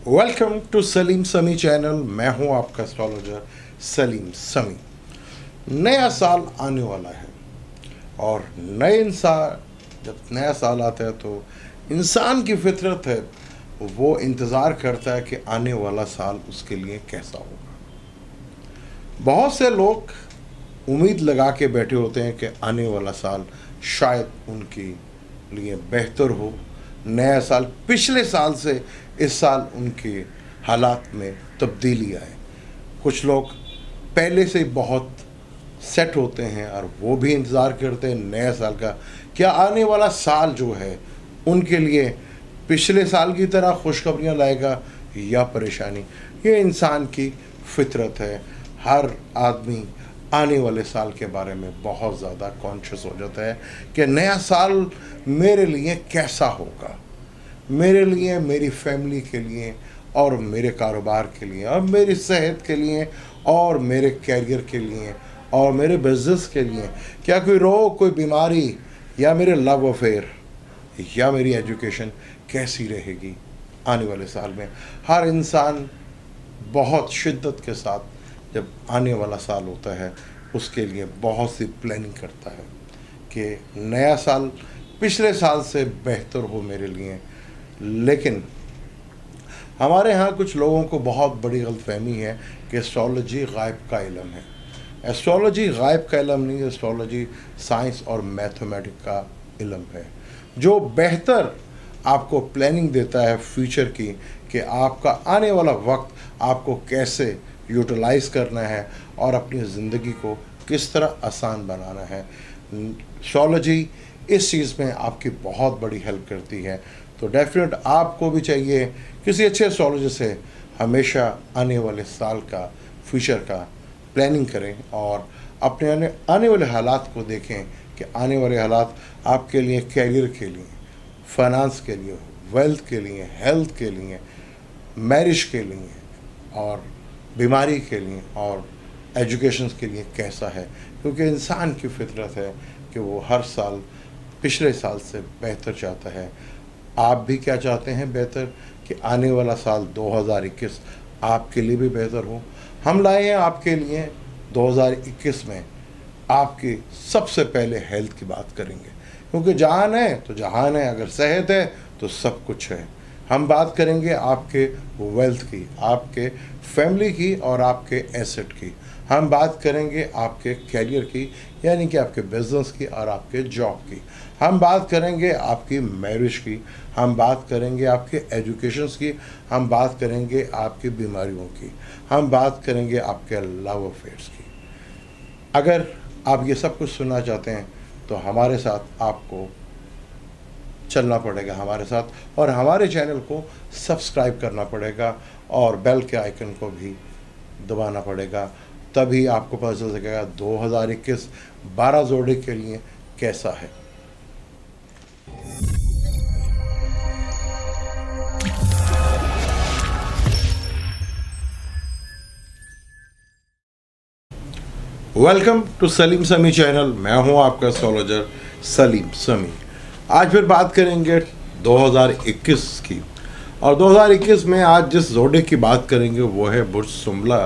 Welcome to Salim समी channel. मैं हूं आपका एस्ट्रोलॉजर सलीम समी। नया साल आने वाला है और नए इंसान जब नया साल आता है तो इंसान की फितरत है, वो इंतज़ार करता है कि आने वाला साल उसके लिए कैसा होगा। बहुत से लोग उम्मीद लगा के बैठे होते हैं कि आने वाला साल शायद उनके लिए बेहतर हो। नया साल पिछले साल से इस साल उनके हालात में तब्दीली आए। कुछ लोग पहले से बहुत सेट होते हैं और वो भी इंतज़ार करते हैं नया साल का, क्या आने वाला साल जो है उनके लिए पिछले साल की तरह खुशखबरियाँ लाएगा या परेशानी। ये इंसान की फितरत है। हर आदमी आने वाले साल के बारे में बहुत ज़्यादा कॉन्शियस हो जाता है कि नया साल मेरे लिए कैसा होगा, मेरे लिए, मेरी फैमिली के लिए और मेरे कारोबार के लिए और मेरी सेहत के लिए और मेरे कैरियर के लिए और मेरे बिजनेस के लिए। क्या कोई रोग, कोई बीमारी या मेरे लव अफेयर या मेरी एजुकेशन कैसी रहेगी आने वाले साल में। हर इंसान बहुत शिद्दत के साथ जब आने वाला साल होता है उसके लिए बहुत सी प्लानिंग करता है कि नया साल पिछले साल से बेहतर हो मेरे लिए। लेकिन हमारे यहाँ कुछ लोगों को बहुत बड़ी गलतफहमी है कि एस्ट्रोलॉजी गायब का इल्म है। एस्ट्रोलॉजी गायब का इल्म नहीं है, एस्ट्रोलॉजी साइंस और मैथमेटिक्स का इल्म है जो बेहतर आपको प्लानिंग देता है फ्यूचर की, कि आपका आने वाला वक्त आपको कैसे यूटिलाइज़ करना है और अपनी ज़िंदगी को किस तरह आसान बनाना है। एस्ट्रोलॉजी इस चीज़ में आपकी बहुत बड़ी हेल्प करती है। तो डेफिनेट आपको भी चाहिए किसी अच्छे एस्ट्रोलॉजर से हमेशा आने वाले साल का, फ्यूचर का प्लानिंग करें और अपने आने वाले हालात को देखें कि आने वाले हालात आपके लिए, कैरियर के लिए, फाइनेंस के लिए, वेल्थ के लिए, हेल्थ के लिए, मैरिज के लिए और बीमारी के लिए और एजुकेशन के लिए कैसा है। क्योंकि इंसान की फितरत है कि वो हर साल पिछले साल से बेहतर चाहता है। आप भी क्या चाहते हैं? बेहतर, कि आने वाला साल 2021 आपके लिए भी बेहतर हो। हम लाए हैं आपके लिए 2021 में आपकी सबसे पहले हेल्थ की बात करेंगे, क्योंकि जहान है तो जहान है, अगर सेहत है तो सब कुछ है। हम बात करेंगे आपके वेल्थ की, आपके फैमिली की और आपके एसेट की। हम बात करेंगे आपके कैरियर की, यानी कि आपके बिजनेस की और आपके जॉब की। हम बात करेंगे आपकी मैरिज की। हम बात करेंगे आपके एजुकेशन की। हम बात करेंगे आपकी बीमारियों की। हम बात करेंगे आपके लव अफेयर्स की। अगर आप ये सब कुछ सुनना चाहते हैं तो हमारे साथ आपको चलना पड़ेगा हमारे साथ, और हमारे चैनल को सब्सक्राइब करना पड़ेगा और बेल के आइकन को भी दबाना पड़ेगा। तभी आपको पता चल सकेगा 2021 12 जोड़े के लिए कैसा है। वेलकम टू सलीम समी चैनल। मैं हूं आपका एस्ट्रोलॉजर सलीम समी। आज फिर बात करेंगे 2021 की, और 2021 में आज जिस जोड़े की बात करेंगे वो है बुर्ज सुमला,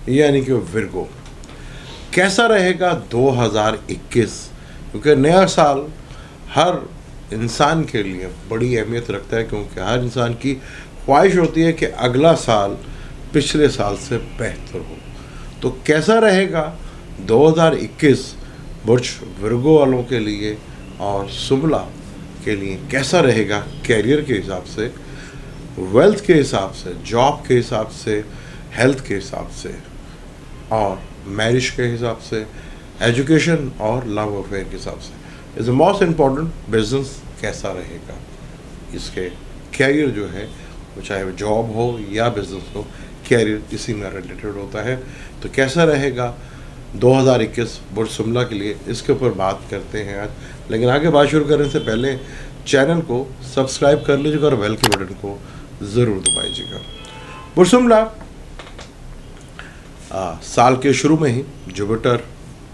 यानी कि विर्गो। कैसा रहेगा 2021? क्योंकि नया साल हर इंसान के लिए बड़ी अहमियत रखता है, क्योंकि हर इंसान की ख्वाहिश होती है कि अगला साल पिछले साल से बेहतर हो। तो कैसा रहेगा 2021 बुर्ज विर्गो वालों के लिए और सुमला के लिए? कैसा रहेगा कैरियर के हिसाब से, वेल्थ के हिसाब से, जॉब के हिसाब से, हेल्थ के हिसाब से और मैरिज के हिसाब से, एजुकेशन और लव अफेयर के हिसाब से। Is the most important business कैसा रहेगा, इसके कैरियर जो है वो चाहे वो जॉब हो या बिजनेस हो, कैरियर इसी में रिलेटेड होता है। तो कैसा रहेगा 2021 बुर्ज सुमला के लिए, इसके ऊपर बात करते हैं आज। लेकिन आगे बात शुरू करने से पहले चैनल को सब्सक्राइब कर लीजिएगा और बेल के बटन को ज़रूर दबाइएगा। बुर्ज सुमला साल के शुरू में ही जुपिटर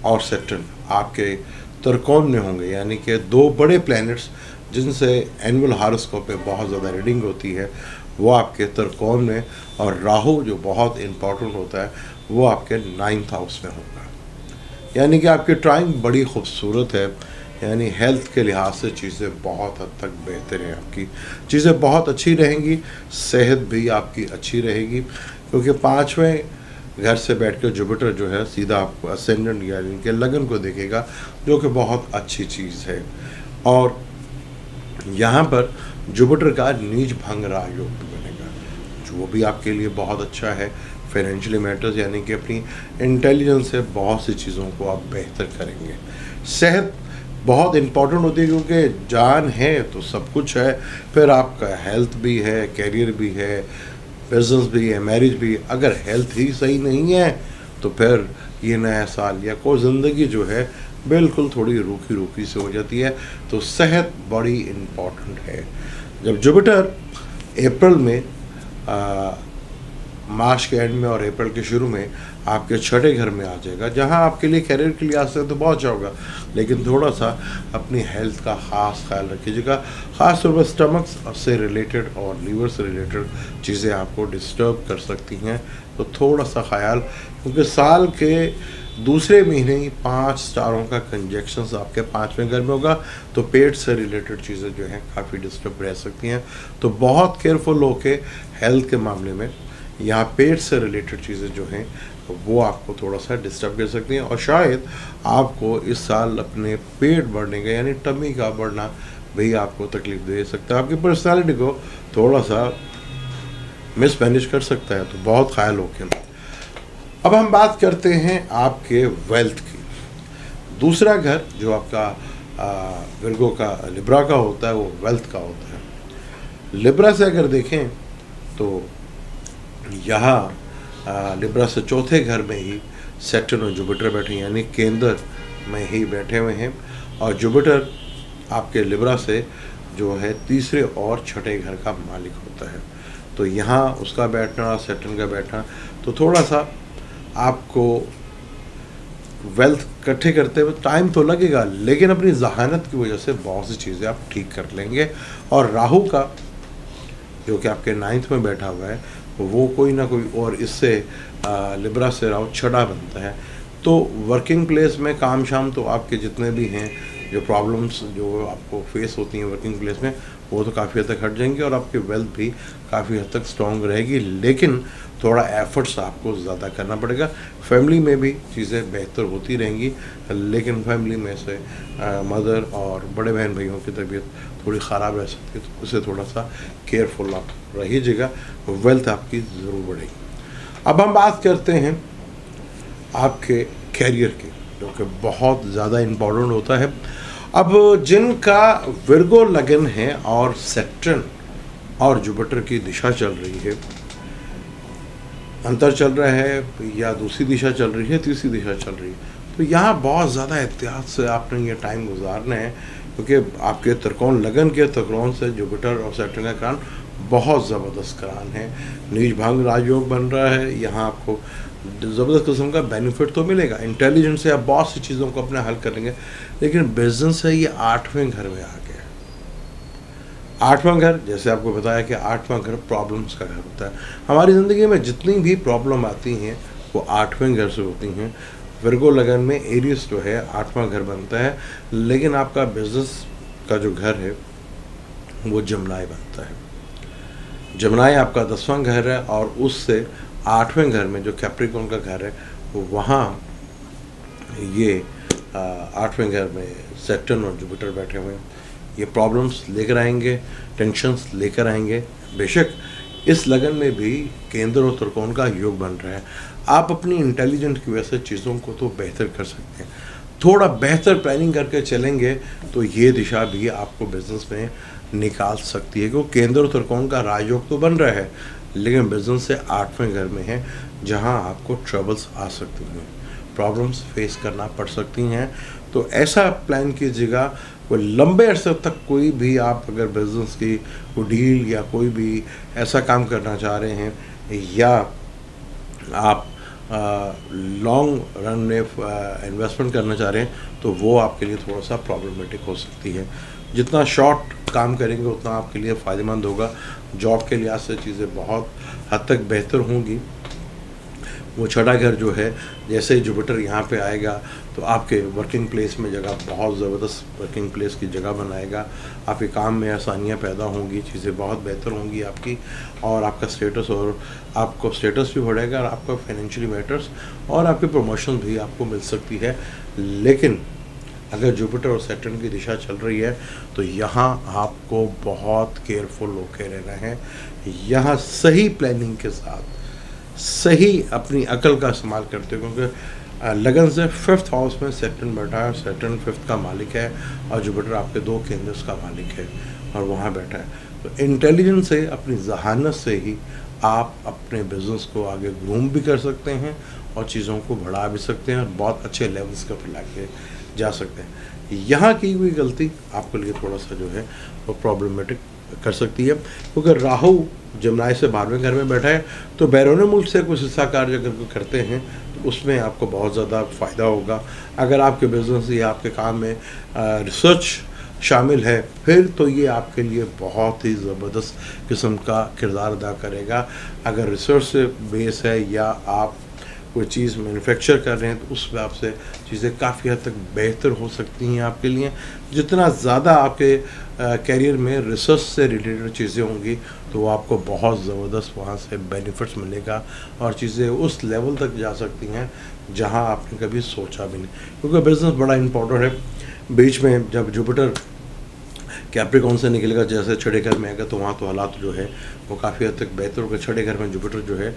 और सैटर्न आपके त्रिकोण में होंगे, यानी कि दो बड़े प्लैनेट्स जिनसे एनुअल हॉरोस्कोप पे बहुत ज़्यादा रीडिंग होती है, वो आपके त्रिकोण में, और राहु जो बहुत इम्पोर्टेंट होता है वो आपके 9th हाउस में होगा। यानी कि आपकी ड्राइंग बड़ी खूबसूरत है, यानी हेल्थ के लिहाज से चीज़ें बहुत हद तक बेहतर हैं, आपकी चीज़ें बहुत अच्छी रहेंगी, सेहत भी आपकी अच्छी रहेगी, क्योंकि 5वें घर से बैठ कर जुपिटर जो है सीधा आपको असेंडेंट यानी कि लगन को देखेगा, जो कि बहुत अच्छी चीज़ है। और यहाँ पर जुपिटर का नीच भंग राजयोग भी बनेगा, जो भी आपके लिए बहुत अच्छा है। फाइनेंशियली मैटर्स यानी कि अपनी इंटेलिजेंस से बहुत सी चीज़ों को आप बेहतर करेंगे। सेहत बहुत इम्पॉर्टेंट होती है, क्योंकि जान है तो सब कुछ है, फिर आपका हेल्थ भी है, कैरियर भी है, बिजनेस भी है, मैरिज भी है। अगर हेल्थ ही सही नहीं है तो फिर ये नया साल या कोई ज़िंदगी जो है बिल्कुल थोड़ी रूखी रूखी से हो जाती है। तो सेहत बड़ी इम्पॉर्टेंट है। जब जुपिटर अप्रैल में मार्च के एंड में और अप्रैल के शुरू में आपके 6ठे घर में आ जाएगा, जहां आपके लिए कैरियर के लिए आज तो बहुत अच्छा होगा, लेकिन थोड़ा सा अपनी हेल्थ का ख़ास ख्याल रखिएगा। ख़ास तौर पर स्टमक से रिलेटेड और लीवर से रिलेटेड चीज़ें आपको डिस्टर्ब कर सकती हैं, तो थोड़ा सा ख्याल, क्योंकि साल के दूसरे महीने ही 5 स्टारों का कंजक्शंस आपके 5वें घर में होगा, तो पेट से रिलेटेड चीज़ें जो हैं काफ़ी डिस्टर्ब रह सकती हैं। तो बहुत केयरफुल होके हेल्थ के मामले में यहाँ पेट से रिलेटेड चीज़ें जो हैं वो आपको थोड़ा सा डिस्टर्ब कर सकती हैं, और शायद आपको इस साल अपने पेट बढ़ने का यानी टमी का बढ़ना भी आपको तकलीफ दे सकता है, आपकी पर्सनालिटी को थोड़ा सा मिसमैनेज कर सकता है। तो बहुत ख्याल होके। अब हम बात करते हैं आपके वेल्थ की। दूसरा घर जो आपका विर्गो का लिब्रा का होता है वो वेल्थ का होता है। लिब्रा से अगर देखें तो यहाँ लिब्रा से 4थे घर में ही सैटर्न और जुपिटर बैठे, यानी केंद्र में ही बैठे हुए हैं, और जुपिटर आपके लिब्रा से जो है 3रे और 6ठे घर का मालिक होता है। तो यहाँ उसका बैठना, सैटर्न का बैठना, तो थोड़ा सा आपको वेल्थ इकट्ठे करते हुए टाइम तो लगेगा, लेकिन अपनी जहानत की वजह से बहुत सी चीज़ें आप ठीक कर लेंगे। और राहु का जो कि आपके 9th में बैठा हुआ है वो कोई ना कोई, और इससे लिब्रा से राहु 6ठा बनता है, तो वर्किंग प्लेस में काम शाम तो आपके जितने भी हैं जो प्रॉब्लम्स जो आपको फेस होती हैं वर्किंग प्लेस में, वो तो काफ़ी हद तक हट जाएंगे, और आपकी वेल्थ भी काफ़ी हद तक स्ट्रॉन्ग रहेगी। लेकिन थोड़ा एफर्ट्स आपको ज़्यादा करना पड़ेगा। फैमिली में भी चीज़ें बेहतर होती रहेंगी, लेकिन फैमिली में से मदर और बड़े बहन भाइयों की तबीयत थोड़ी ख़राब रह सकती है, तो उसे थोड़ा सा केयरफुल आप रहिएगा, वेल्थ आपकी ज़रूर बढ़ेगी। अब हम बात करते हैं आपके कैरियर की, जो कि बहुत ज़्यादा इम्पोर्टेंट होता है। अब जिनका विर्गो लगन है और सैटर्न और जुपिटर की दिशा चल रही है, अंतर चल रहा है या दूसरी दिशा चल रही है, तीसरी दिशा चल रही है, तो यहाँ बहुत ज़्यादा एहतियात से आपने ये टाइम गुजारना है, क्योंकि आपके त्रिकोण लगन के त्रिकोण से जुपिटर और सैटर्न का कारण बहुत ज़बरदस्त करान है। नीच भंग राजयोग बन रहा है, यहाँ आपको ज़बरदस्त किस्म का बेनिफिट तो मिलेगा। इंटेलिजेंस से आप बहुत सी चीज़ों को अपने हल कर लेंगे, लेकिन बिजनेस है ये 8वें घर में आ गया। 8वां घर, जैसे आपको बताया कि 8वां घर प्रॉब्लम्स का घर होता है। हमारी ज़िंदगी में जितनी भी प्रॉब्लम आती हैं वो 8वें घर से होती हैं। विर्गो लगन में एरियस जो है 8वां घर बनता है, लेकिन आपका बिजनेस का जो घर है वो जमनाई बनता है। जमनाई आपका 10वां घर है, और उससे 8वें घर में जो कैप्रिकॉर्न का घर है वहाँ ये 8वें घर में सैटर्न और जुपिटर बैठे हुए हैं। ये प्रॉब्लम्स लेकर आएंगे, टेंशन्स लेकर आएंगे। बेशक इस लगन में भी केंद्र और त्रिकोण का योग बन रहा है। आप अपनी इंटेलिजेंस की वजह से चीज़ों को तो बेहतर कर सकते हैं। थोड़ा बेहतर प्लानिंग करके चलेंगे तो ये दिशा भी आपको बिजनेस में निकाल सकती है, क्योंकि केंद्र और त्रिकोण का राजयोग तो बन रहा है, लेकिन बिजनेस से 8वें घर में है, जहां आपको ट्रबल्स आ सकती हैं, प्रॉब्लम्स फेस करना पड़ सकती हैं। तो ऐसा प्लान कीजिएगा, कोई लंबे अरसे तक कोई भी आप अगर बिजनेस की कोई डील या कोई भी ऐसा काम करना चाह रहे हैं, या आप लॉन्ग रन में इन्वेस्टमेंट करना चाह रहे हैं, तो वो आपके लिए थोड़ा सा प्रॉब्लमेटिक हो सकती है। जितना शॉर्ट काम करेंगे उतना आपके लिए फ़ायदेमंद होगा। जॉब के लिहाज से चीज़ें बहुत हद तक बेहतर होंगी। वो छठा घर जो है, जैसे ही जुपिटर यहाँ पे आएगा तो आपके वर्किंग प्लेस में जगह, बहुत ज़बरदस्त वर्किंग प्लेस की जगह बनाएगा। आपके काम में आसानियाँ पैदा होंगी, चीज़ें बहुत बेहतर होंगी आपकी, और आपका स्टेटस, और आपको स्टेटस भी बढ़ेगा, और आपका फाइनेंशियली मैटर्स और आपके प्रमोशन भी आपको मिल सकती है। लेकिन अगर जुपिटर और सैटर्न की दिशा चल रही है तो यहाँ आपको बहुत केयरफुल होकर रहना है। यहाँ सही प्लानिंग के साथ सही अपनी अकल का इस्तेमाल करते हो, क्योंकि लगन से 5th हाउस में सैटर्न बैठा है। सैटर्न 5th का मालिक है और जुपिटर आपके 2 केंद्र्स का मालिक है और वहाँ बैठा है। तो इंटेलिजेंस से, अपनी जहानत से ही आप अपने बिजनेस को आगे ग्रूम भी कर सकते हैं और चीज़ों को बढ़ा भी सकते हैं और बहुत अच्छे लेवल्स पर ला के जा सकते हैं। यहाँ की हुई गलती आपके लिए थोड़ा सा जो है वो प्रॉब्लमेटिक कर सकती है, क्योंकि राहु जमनाई से 12वें घर में बैठा है। तो बैरून मुल्क से कुछ हिस्सा कार्य अगर कोई करते हैं तो उसमें आपको बहुत ज़्यादा फ़ायदा होगा। अगर आपके बिज़नेस या आपके काम में रिसर्च शामिल है फिर तो ये आपके लिए बहुत ही ज़बरदस्त किस्म का किरदार अदा करेगा। अगर रिसर्च से बेस है या आप कोई चीज़ मैन्युफैक्चर कर रहे हैं तो उस हिसाब से चीज़ें काफ़ी हद तक बेहतर हो सकती हैं आपके लिए। जितना ज़्यादा आपके कैरियर में रिसर्च से रिलेटेड चीज़ें होंगी तो वो आपको बहुत ज़बरदस्त वहाँ से बेनिफिट्स मिलेगा और चीज़ें उस लेवल तक जा सकती हैं जहाँ आपने कभी सोचा भी नहीं, क्योंकि बिज़नेस बड़ा इम्पोर्टेंट है। बीच में जब जुपिटर कैप्रिकॉन से निकलेगा, जैसे छठे घर में आएगा तो वहाँ तो हालात जो है वो काफ़ी हद तक बेहतर होगा। छठे घर में जुपिटर जो है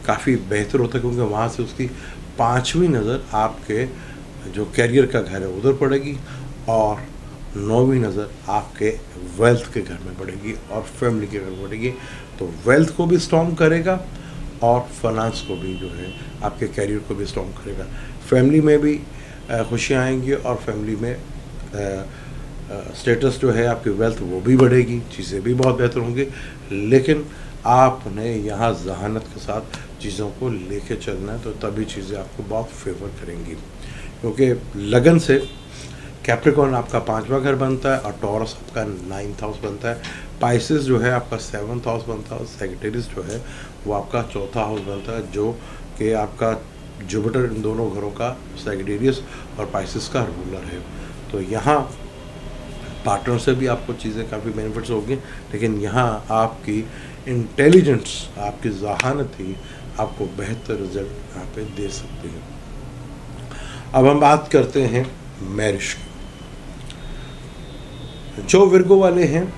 काफ़ी बेहतर होता है, क्योंकि वहाँ से उसकी 5वीं नज़र आपके जो कैरियर का घर है उधर पड़ेगी और 9वीं नज़र आपके वेल्थ के घर में पड़ेगी और फैमिली के घर में पड़ेगी। तो वेल्थ को भी स्ट्रॉन्ग करेगा और फाइनेंस को भी जो है आपके कैरियर को भी स्ट्रॉन्ग करेगा। फैमिली में भी खुशियाँ आएंगी और फैमिली में स्टेटस जो है आपकी वेल्थ वो भी बढ़ेगी, चीज़ें भी बहुत बेहतर होंगी। लेकिन आपने यहाँ जहानत के साथ चीज़ों को लेके चलना है, तो तभी चीज़ें आपको बहुत फेवर करेंगी। क्योंकि लगन से कैप्रिकॉन आपका 5वां घर बनता है और टॉरस आपका 9th हाउस बनता है। पाइसेस जो है आपका 7th हाउस बनता है और सैजिटेरियस जो है वो आपका 4था हाउस बनता है, जो कि आपका जुपिटर इन दोनों घरों का, सैजिटेरियस और पाइसेस का रूलर है। तो यहाँ पार्टनर से भी आपको चीज़ें काफ़ी बेनिफिट्स होंगी, लेकिन यहाँ आपकी इंटेलिजेंस, आपकी जहानत ही आपको बेहतर रिजल्ट यहाँ पे दे सकती है। अब हम बात करते हैं मैरिज की। जो विर्गो वाले हैं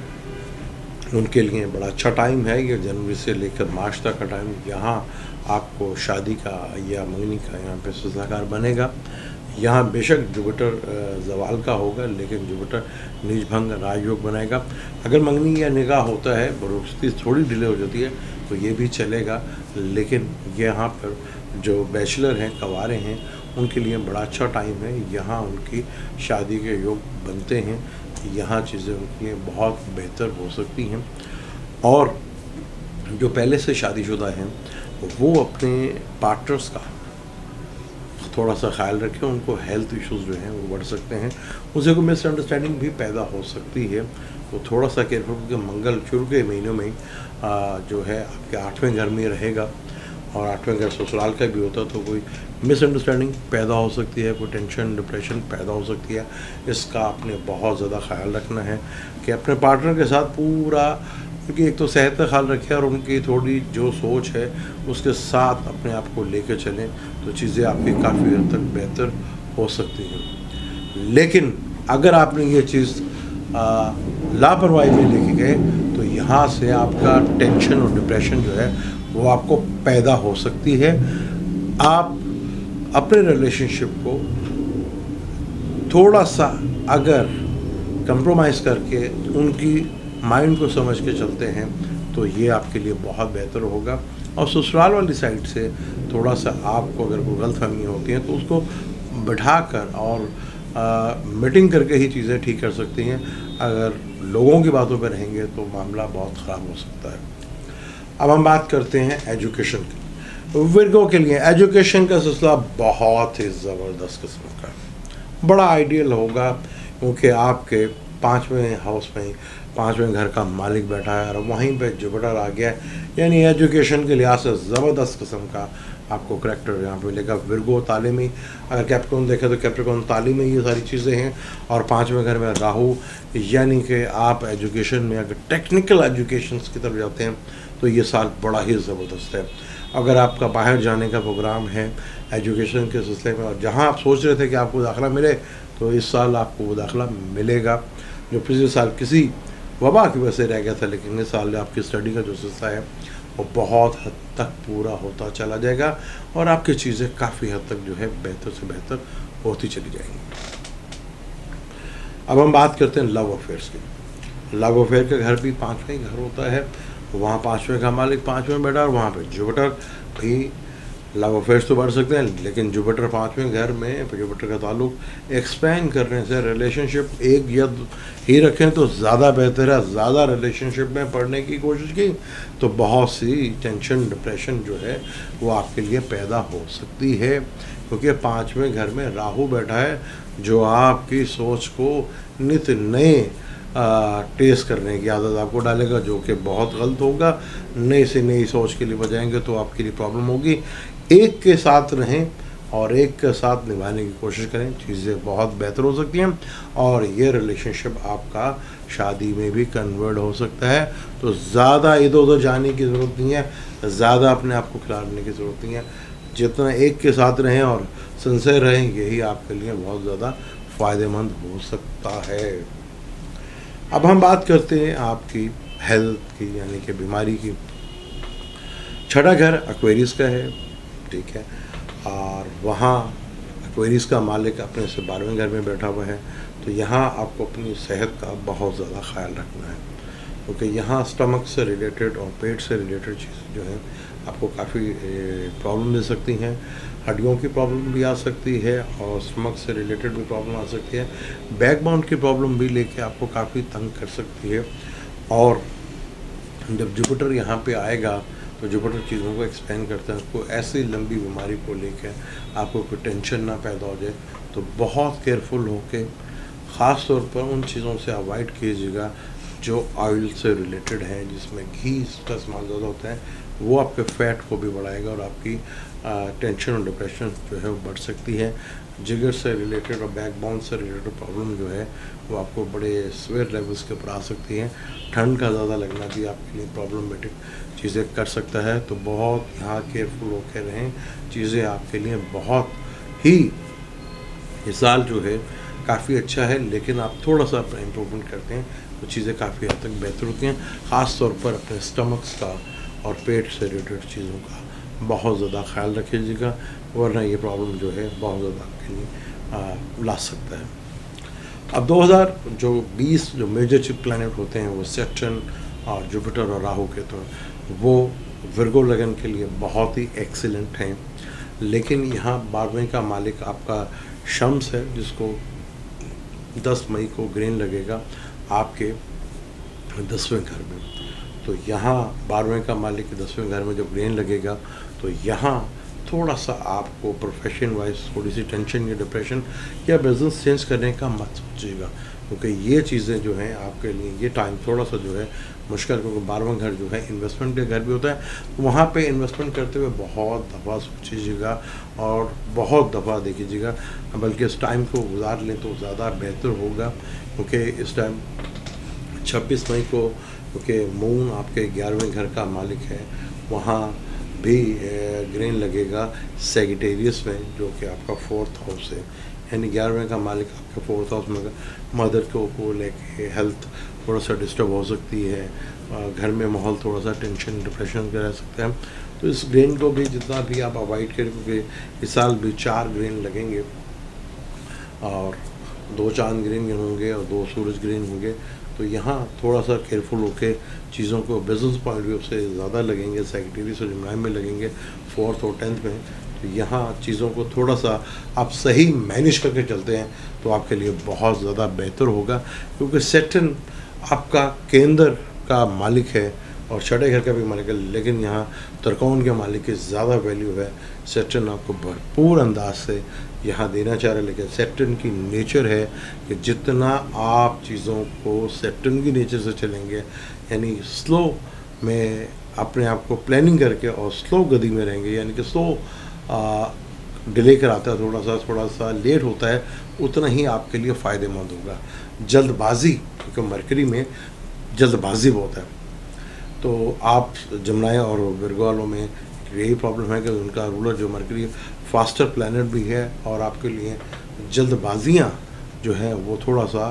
उनके लिए बड़ा अच्छा टाइम है ये, जनवरी से लेकर मार्च तक का टाइम। यहाँ आपको शादी का या मंगनी का यहाँ पे सुधाकार बनेगा। यहाँ बेशक जुपिटर जवाल का होगा, लेकिन जुपिटर नीच भंग राजयोग बनाएगा। अगर मंगनी या निकाह होता है, बरोस्ती थोड़ी डिले हो जाती है तो ये भी चलेगा, लेकिन यहाँ पर जो बैचलर हैं, कवारे हैं, उनके लिए बड़ा अच्छा टाइम है। यहाँ उनकी शादी के योग बनते हैं, यहाँ चीज़ें उनके लिए बहुत बेहतर हो सकती हैं। और जो पहले से शादीशुदा हैं वो अपने पार्टनर्स का थोड़ा सा ख्याल रखें, उनको हेल्थ इश्यूज़ जो हैं वो बढ़ सकते हैं, उनसे कोई मिसअंडरस्टैंडिंग भी पैदा हो सकती है। तो थोड़ा सा केयरफुल, क्योंकि मंगल शुरू के महीनों में जो है आपके 8वें घर में रहेगा और 8वें घर ससुराल का भी होता है, तो कोई मिसअंडरस्टैंडिंग पैदा हो सकती है, कोई टेंशन डिप्रेशन पैदा हो सकती है। इसका आपने बहुत ज़्यादा ख्याल रखना है कि अपने पार्टनर के साथ पूरा, क्योंकि एक तो सेहत का ख्याल रखें और उनकी थोड़ी जो सोच है उसके साथ अपने आप को लेकर चलें, तो चीज़ें आपकी काफ़ी हद तक बेहतर हो सकती हैं। लेकिन अगर आपने ये चीज़ लापरवाही में लेके गए तो यहाँ से आपका टेंशन और डिप्रेशन जो है वो आपको पैदा हो सकती है। आप अपने रिलेशनशिप को थोड़ा सा अगर कंप्रोमाइज़ करके उनकी माइंड को समझ के चलते हैं तो ये आपके लिए बहुत बेहतर होगा। और ससुराल वाली साइड से थोड़ा सा आपको अगर कोई गलतफहमी होती है तो उसको बिठाकर और मीटिंग करके ही चीज़ें ठीक कर सकती हैं। अगर लोगों की बातों पर रहेंगे तो मामला बहुत ख़राब हो सकता है। अब हम बात करते हैं एजुकेशन की। विर्गो के लिए एजुकेशन का सिलसिला बहुत ही ज़बरदस्त किस्म का है, बड़ा आइडियल होगा, क्योंकि आपके 5वें हाउस में पाँचवें घर का मालिक बैठा है और वहीं पे जुपिटर आ गया है, यानी एजुकेशन के लिहाज से ज़बरदस्त किस्म का आपको करैक्टर यहाँ पे मिलेगा। विर्गो तालीमी, अगर कैप्रिकॉर्न देखें तो कैप्रिकॉर्न तालीमी ये सारी चीज़ें हैं। और पाँचवें घर में राहु, यानी कि आप एजुकेशन में अगर टेक्निकल एजुकेशंस की तरफ जाते हैं तो ये साल बड़ा ही ज़बरदस्त है। अगर आपका बाहर जाने का प्रोग्राम है एजुकेशन के सिलसिले में और जहाँ आप सोच रहे थे कि आपको दाखिला मिले, तो इस साल आपको वो दाखिला मिलेगा जो पिछले साल किसी वबा की वजह से रह गया था, लेकिन इस साल आपकी स्टडी का जो सिलसिला है वो बहुत हद तक पूरा होता चला जाएगा और आपकी चीज़ें काफ़ी हद तक जो है बेहतर से बेहतर होती चली जाएंगी। अब हम बात करते हैं लव अफेयर्स की। लव अफेयर का घर भी पाँचवें घर होता है, वहाँ पाँचवें का मालिक पाँचवें बैठा और वहाँ पे जुपिटर भी। लव अफेयर्स तो बढ़ सकते हैं, लेकिन जुपिटर पाँचवें घर में जुपिटर का ताल्लुक एक्सपैंड करने से रिलेशनशिप एक या ही रखें तो ज़्यादा बेहतर है। ज़्यादा रिलेशनशिप में पढ़ने की कोशिश की तो बहुत सी टेंशन डिप्रेशन जो है वो आपके लिए पैदा हो सकती है, क्योंकि पाँचवें घर में राहु बैठा है जो आपकी सोच को नित नए टेस्ट करने की आदत आपको डालेगा, जो कि बहुत गलत होगा। नई से नई सोच के लिए बजाएंगे तो आपके लिए प्रॉब्लम होगी। एक के साथ रहें और एक के साथ निभाने की कोशिश करें, चीज़ें बहुत बेहतर हो सकती हैं और ये रिलेशनशिप आपका शादी में भी कन्वर्ट हो सकता है। तो ज़्यादा इधर उधर जाने की ज़रूरत नहीं है, ज़्यादा अपने आप को खिलाने की ज़रूरत नहीं है। जितना एक के साथ रहें और सिंसियर रहें, यही आपके लिए बहुत ज़्यादा फ़ायदेमंद हो सकता है। अब हम बात करते हैं आपकी हेल्थ की, यानी कि बीमारी की। छठा घर एक्वेरियस का है, ठीक है, और वहाँ एक्वेरियस का मालिक अपने से 12वें घर में बैठा हुआ है। तो यहाँ आपको अपनी सेहत का बहुत ज़्यादा ख्याल रखना है, क्योंकि यहाँ स्टमक से रिलेटेड और पेट से रिलेटेड चीज़ें जो हैं आपको काफ़ी प्रॉब्लम दे सकती हैं। हड्डियों की प्रॉब्लम भी आ सकती है और स्टमक से रिलेटेड भी प्रॉब्लम आ सकती है। बैकबोन की प्रॉब्लम भी लेके आपको काफ़ी तंग कर सकती है। और जब जुपिटर यहाँ पे आएगा तो जुपिटर चीज़ों को एक्सपेंड करता है, उसको ऐसी लंबी बीमारी को लेकर आपको कोई टेंशन ना पैदा हो जाए, तो बहुत केयरफुल होके ख़ास तौर पर उन चीज़ों से अवॉइड कीजिएगा जो ऑयल से रिलेटेड हैं, जिसमें घी का इस्तेमाल ज़्यादा होता है। वो आपके फैट को भी बढ़ाएगा और आपकी टेंशन और डिप्रेशन जो है वो बढ़ सकती है। जिगर से रिलेटेड और बैकबोन से रिलेटेड प्रॉब्लम जो है वो आपको बड़े सीवियर लेवल्स के ऊपर आ सकती हैं। ठंड का ज़्यादा लगना भी आपके लिए प्रॉब्लमेटिक चीज़ें कर सकता है, तो बहुत यहाँ केयरफुल होकर रहें। चीज़ें आपके लिए बहुत ही, ये साल जो है काफ़ी अच्छा है, लेकिन आप थोड़ा सा अपना इम्प्रूवमेंट करते हैं तो चीज़ें काफ़ी हद तक बेहतर होती हैं। ख़ास तौर पर अपने स्टमक्स का और पेट से रिलेटेड चीज़ों का बहुत ज़्यादा ख्याल रखिएगा, वरना ये प्रॉब्लम जो है बहुत ज़्यादा आपके लिए ला सकता है। अब 2020 जो मेजर चिप प्लैनेट होते हैं वो सैटर्न और जुपिटर और राहु के, तो वो विर्गो लगन के लिए बहुत ही एक्सीलेंट हैं। लेकिन यहाँ 12वें का मालिक आपका शम्स है, जिसको 10 मई को ग्रेन लगेगा आपके 10वें घर में। तो यहाँ 12वें का मालिक 10वें घर में जब ग्रेन लगेगा तो यहाँ थोड़ा सा आपको प्रोफेशन वाइज थोड़ी सी टेंशन या डिप्रेशन या बिज़नेस चेंज करने का मत सोचिएगा, क्योंकि ये चीज़ें जो हैं आपके लिए ये टाइम थोड़ा सा जो है मुश्किल, क्योंकि 12वां घर जो है इन्वेस्टमेंट के घर भी होता है। तो वहाँ पे इन्वेस्टमेंट करते हुए बहुत दफ़ा सोचिएगा और बहुत दफ़ा देखिएगा, बल्कि इस टाइम को गुजार लें तो ज़्यादा बेहतर होगा। क्योंकि इस टाइम 26 मई को, क्योंकि मून आपके 11वें घर का मालिक है, वहाँ भी ग्रेन लगेगा सेजिटेरियस में, जो कि आपका 4th हाउस है। यानी 11वें का मालिक आपके 4th हाउस में, मदर को लेके हेल्थ थोड़ा सा डिस्टर्ब हो सकती है, घर में माहौल थोड़ा सा टेंशन डिप्रेशन का रह सकता है। तो इस ग्रेन को भी जितना भी आप अवॉइड करें, क्योंकि इस साल भी 4 ग्रेन लगेंगे और 2 चांद ग्रेन होंगे और 2 सूरज ग्रेन होंगे। तो यहाँ थोड़ा सा केयरफुल होकर चीज़ों को बिजनेस पॉइंट व्यू से ज़्यादा लगेंगे, सेक्रेटरीज और जिम्नाई में लगेंगे 4th और 10th में। तो यहाँ चीज़ों को थोड़ा सा आप सही मैनेज करके चलते हैं तो आपके लिए बहुत ज़्यादा बेहतर होगा, क्योंकि सैटर्न आपका केंद्र का मालिक है और छठे घर का भी मालिक है, लेकिन यहाँ त्रिकोण के मालिक की ज़्यादा वैल्यू है। सैटर्न आपको भरपूर अंदाज से यहाँ देना चाह रहे हैं, लेकिन सेप्टेन की नेचर है कि जितना आप चीज़ों को सेप्टेन की नेचर से चलेंगे, यानी स्लो में अपने आप को प्लानिंग करके और स्लो गति में रहेंगे, यानी कि स्लो डिले कराता है, थोड़ा सा लेट होता है, उतना ही आपके लिए फ़ायदेमंद होगा। जल्दबाजी, क्योंकि मरकरी में जल्दबाजी बहुत है, तो आप जमुनाएँ और विर्गो वालों में यही प्रॉब्लम है कि उनका रूलर जो मरकरी फास्टर प्लैनेट भी है, और आपके लिए जल्दबाजियाँ जो हैं वो थोड़ा सा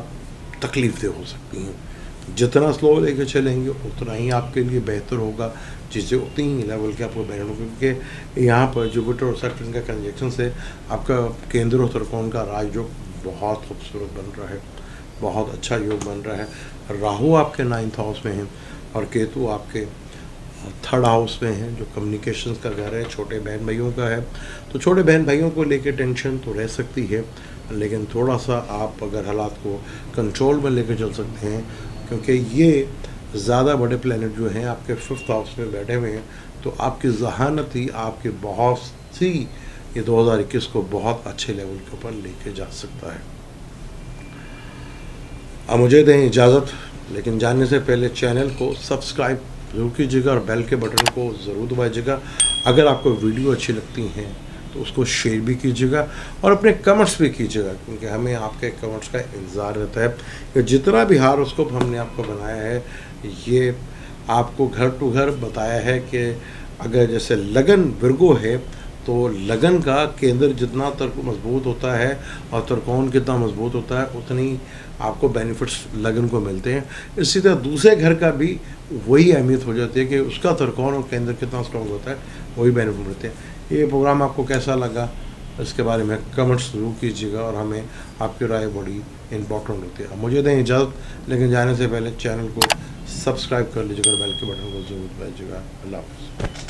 तकलीफ दे हो सकती हैं। जितना स्लो लेके चलेंगे उतना ही आपके लिए बेहतर होगा, चीज़ें उतनी ही लेवल के आपको बेहतर होगी, क्योंकि यहाँ पर जुपिटर और सैटर्न का कंजक्शन से आपका केंद्र और त्रिकोण का राजयोग बहुत खूबसूरत बन रहा है, बहुत अच्छा योग बन रहा है। राहु आपके 9th हाउस में है और केतु आपके 3rd हाउस में है, जो कम्युनिकेशंस का घर है, छोटे बहन भाइयों का है। तो छोटे बहन भाइयों को लेकर टेंशन तो रह सकती है, लेकिन थोड़ा सा आप अगर हालात को कंट्रोल में लेकर चल सकते हैं, क्योंकि ये ज़्यादा बड़े प्लैनेट जो हैं आपके 5th हाउस में बैठे हुए हैं, तो आपकी ज़हानत ही आपके बहुत सी ये 2021 को बहुत अच्छे लेवल के ऊपर लेके जा सकता है। अब मुझे दें इजाज़त, लेकिन जानने से पहले चैनल को सब्सक्राइब ज़रूर कीजिएगा और बेल के बटन को ज़रूर दबाइएगा। अगर आपको वीडियो अच्छी लगती हैं तो उसको शेयर भी कीजिएगा और अपने कमेंट्स भी कीजिएगा, क्योंकि हमें आपके कमेंट्स का इंतज़ार रहता है कि जितना भी हारोस्कोप हमने आपको बनाया है, ये आपको घर टू घर बताया है कि अगर जैसे लगन विर्गो है तो लगन का केंद्र जितना तर्क मजबूत होता है और त्रिकोण कितना मजबूत होता है, उतनी आपको बेनिफिट्स लगन को मिलते हैं। इसी तरह दूसरे घर का भी वही अहमियत हो जाती है कि उसका त्रिकोण और केंद्र कितना स्ट्रॉन्ग होता है, वही बेनिफिट मिलते हैं। ये प्रोग्राम आपको कैसा लगा इसके बारे में कमेंट्स ज़रूर कीजिएगा, और हमें आपकी राय बड़ी इंपॉर्टेंट होती है। मुझे दें इजाज़त, लेकिन जाने से पहले चैनल को सब्सक्राइब कर लीजिएगा और बेल के बटन को ज़रूर दबाइएगा। अल्लाह हाफ़िज़।